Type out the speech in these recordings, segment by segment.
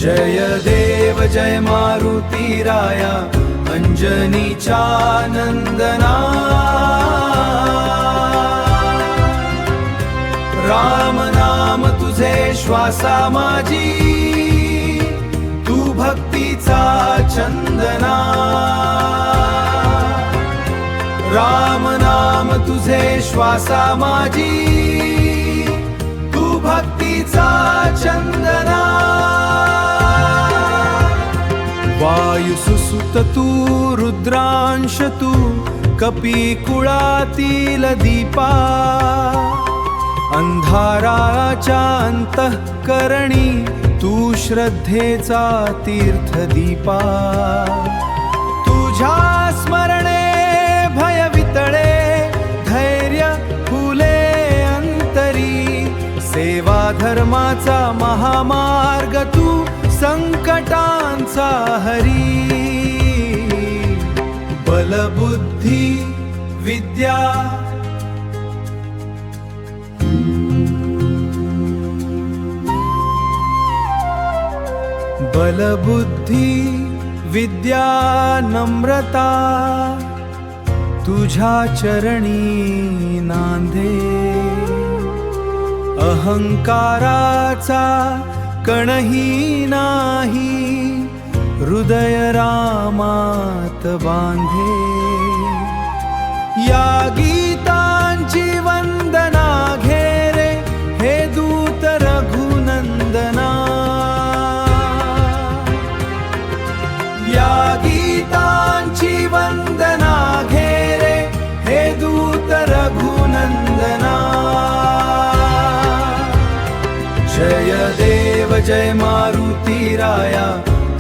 जय देव जय मारुती राया अंजनीच्या नंदना। राम नाम तुझे श्वासा माझी, तू भक्तीचा चंदना। राम नाम तुझे श्वासा माझी, तू भक्तीचा चंदना। वायु सुसुत तू रुद्रांश तू, कपी कुळातील दीपा। अंधाराच्या अंतःकरणी तू श्रद्धेचा तीर्थदीपा। तुझ्या स्मरणे भय वितळे, धैर्य फुले अंतरी। सेवा धर्माचा महामार्ग तू, संकटांचा हरी। बलबुद्धी विद्या बलबुद्धी विद्या नम्रता, तुझ्या चरणी नांदे। अहंकाराचा कणही नाही, हृदय रामात बांधे। या गीतांची वंदना घे रे, हे दूत रघुनंदना। या गीतांची वंदना घे रे, हे दूत रघुनंदना। जय देव जय मारुती राया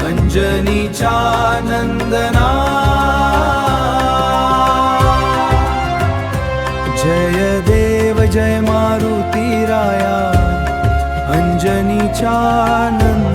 अंजनीच्या नंदना। जय देव जय मारुती राया अंजनीच्या नंदना।